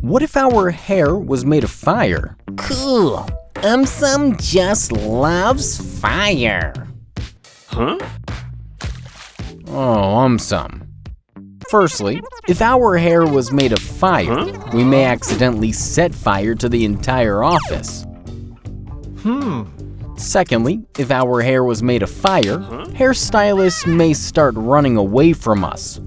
What if our hair was made of fire? Cool. AumSum just loves fire. Huh? Oh, AumSum. Firstly, if our hair was made of fire, we may accidentally set fire to the entire office. Secondly, if our hair was made of fire, hairstylists may start running away from us.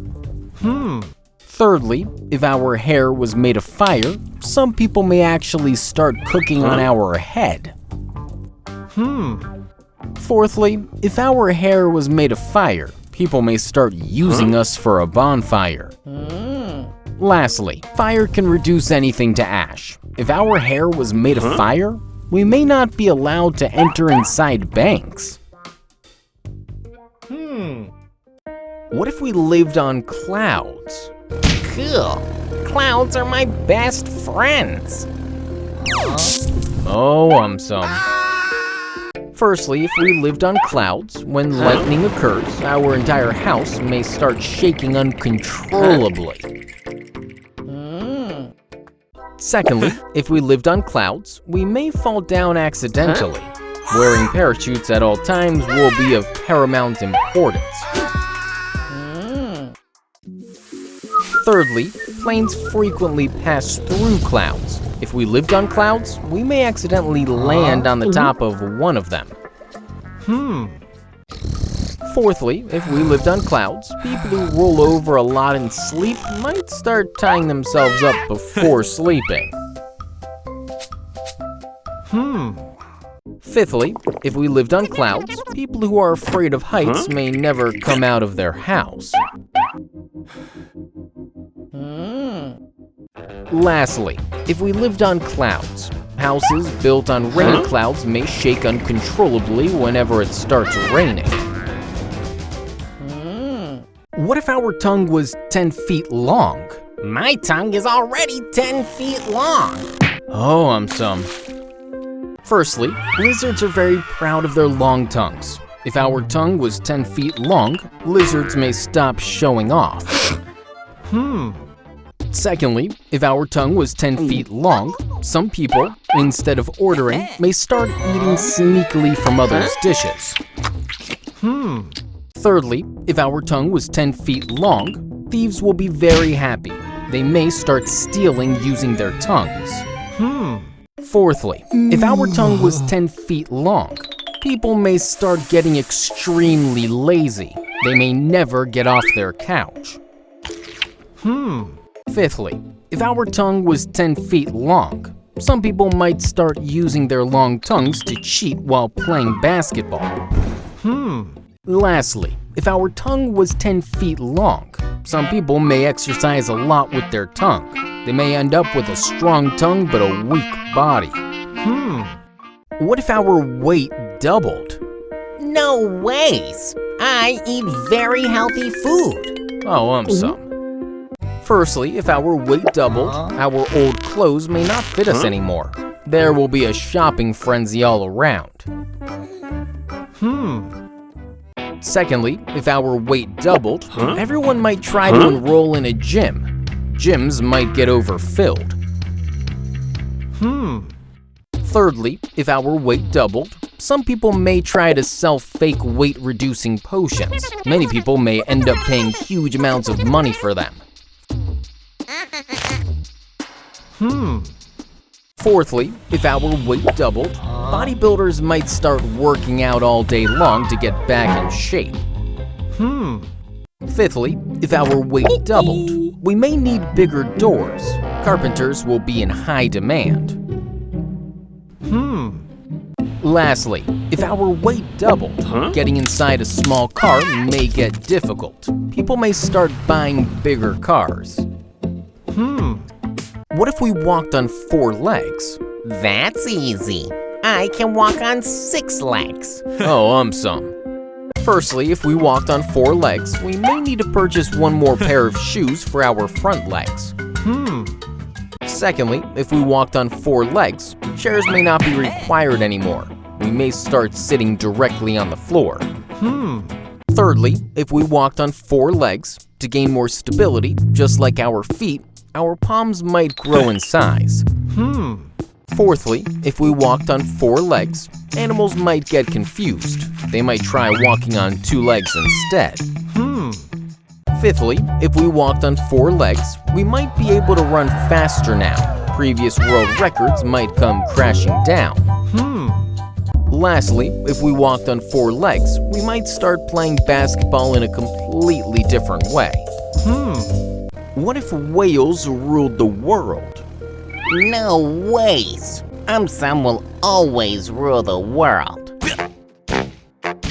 Thirdly, if our hair was made of fire, some people may actually start cooking on our head. Fourthly, if our hair was made of fire, people may start using us for a bonfire. Lastly, fire can reduce anything to ash. If our hair was made of fire, we may not be allowed to enter inside banks. What if we lived on clouds? Cool. Clouds are my best friends. Oh, AumSum. Firstly, if we lived on clouds, when lightning occurs, our entire house may start shaking uncontrollably. Secondly, if we lived on clouds, we may fall down accidentally. Wearing parachutes at all times will be of paramount importance. Thirdly, planes frequently pass through clouds. If we lived on clouds, we may accidentally land on the top of one of them. Fourthly, if we lived on clouds, people who roll over a lot and sleep might start tying themselves up before sleeping. Fifthly, if we lived on clouds, people who are afraid of heights may never come out of their house. Lastly, if we lived on clouds, houses built on rain clouds may shake uncontrollably whenever it starts raining. What if our tongue was 10 feet long? My tongue is already 10 feet long. Oh, AumSum. Firstly, lizards are very proud of their long tongues. If our tongue was 10 feet long, lizards may stop showing off. Secondly, if our tongue was 10 feet long, some people, instead of ordering, may start eating sneakily from others' dishes. Thirdly, if our tongue was 10 feet long, thieves will be very happy. They may start stealing using their tongues. Fourthly, if our tongue was 10 feet long, people may start getting extremely lazy. They may never get off their couch. Fifthly, if our tongue was 10 feet long, some people might start using their long tongues to cheat while playing basketball. Lastly, if our tongue was 10 feet long, some people may exercise a lot with their tongue. They may end up with a strong tongue but a weak body. What if our weight doubled? No ways. I eat very healthy food. Oh, AumSum. Firstly, if our weight doubled, our old clothes may not fit us anymore. There will be a shopping frenzy all around. Secondly, if our weight doubled, everyone might try to enroll in a gym. Gyms might get overfilled. Thirdly, if our weight doubled, some people may try to sell fake weight-reducing potions. Many people may end up paying huge amounts of money for them. Fourthly, if our weight doubled, bodybuilders might start working out all day long to get back in shape. Fifthly, if our weight doubled, we may need bigger doors. Carpenters will be in high demand. Lastly, if our weight doubled, getting inside a small car may get difficult. People may start buying bigger cars. What if we walked on 4 legs? That's easy. I can walk on 6 legs. Oh, AumSum. Firstly, if we walked on 4 legs, we may need to purchase one more pair of shoes for our front legs. Secondly, if we walked on 4 legs, chairs may not be required anymore. We may start sitting directly on the floor. Thirdly, if we walked on 4 legs, to gain more stability, just like our feet, our palms might grow in size. Fourthly, if we walked on 4 legs, animals might get confused. They might try walking on 2 legs instead. Fifthly, if we walked on 4 legs, we might be able to run faster now. Previous world records might come crashing down. Lastly, if we walked on 4 legs, we might start playing basketball in a completely different way. What if whales ruled the world? No ways. AumSum will always rule the world.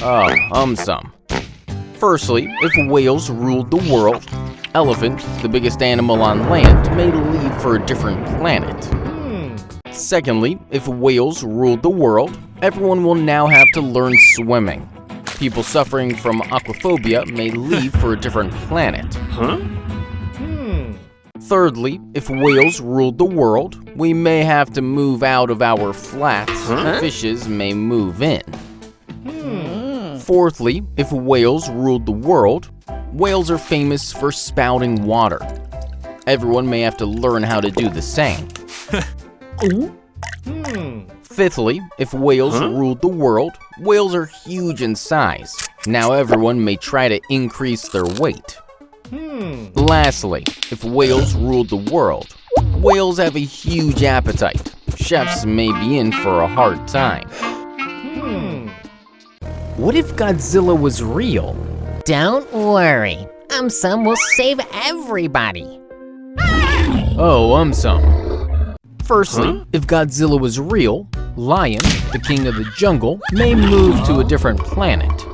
Oh, AumSum. Firstly, if whales ruled the world, elephant, the biggest animal on land, may leave for a different planet. Secondly, if whales ruled the world, everyone will now have to learn swimming. People suffering from aquaphobia may leave for a different planet. Thirdly, if whales ruled the world, we may have to move out of our flats. Fishes may move in. Fourthly, if whales ruled the world, whales are famous for spouting water. Everyone may have to learn how to do the same. Fifthly, if whales ruled the world, whales are huge in size. Now everyone may try to increase their weight. Lastly, if whales ruled the world, whales have a huge appetite. Chefs may be in for a hard time. What if Godzilla was real? Don't worry. AumSum will save everybody. Oh, AumSum. Firstly, if Godzilla was real, Lion, the king of the jungle, may move to a different planet.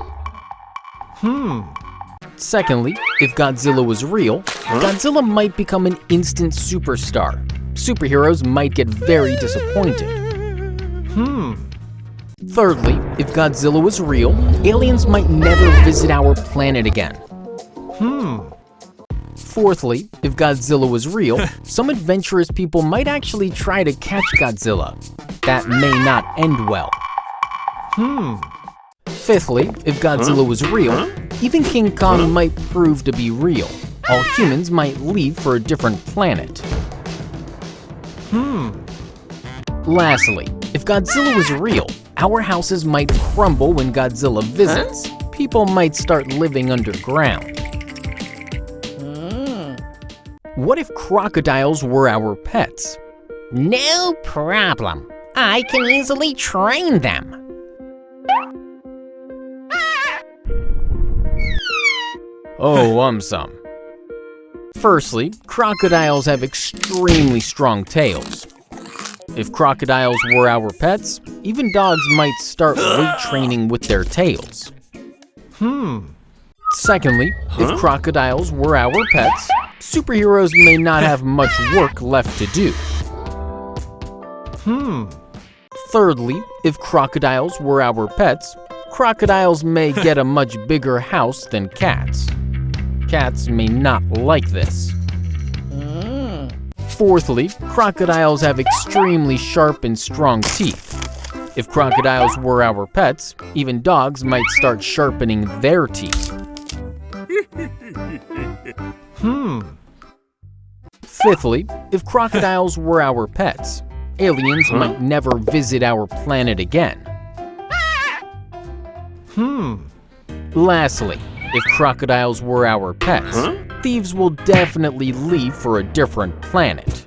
Secondly, if Godzilla was real, Godzilla might become an instant superstar. Superheroes might get very disappointed. Thirdly, if Godzilla was real, aliens might never visit our planet again. Fourthly, if Godzilla was real, some adventurous people might actually try to catch Godzilla. That may not end well. Fifthly, if Godzilla was real, even King Kong might prove to be real. All humans might leave for a different planet. Lastly, if Godzilla was real, our houses might crumble when Godzilla visits. People might start living underground. What if crocodiles were our pets? No problem. I can easily train them. Oh, AumSum. Firstly, crocodiles have extremely strong tails. If crocodiles were our pets, even dogs might start weight training with their tails. Secondly, if crocodiles were our pets, superheroes may not have much work left to do. Thirdly, if crocodiles were our pets, crocodiles may get a much bigger house than cats. Cats may not like this. Fourthly, crocodiles have extremely sharp and strong teeth. If crocodiles were our pets, even dogs might start sharpening their teeth. Fifthly, if crocodiles were our pets, aliens might never visit our planet again. Lastly, if crocodiles were our pets, thieves will definitely leave for a different planet.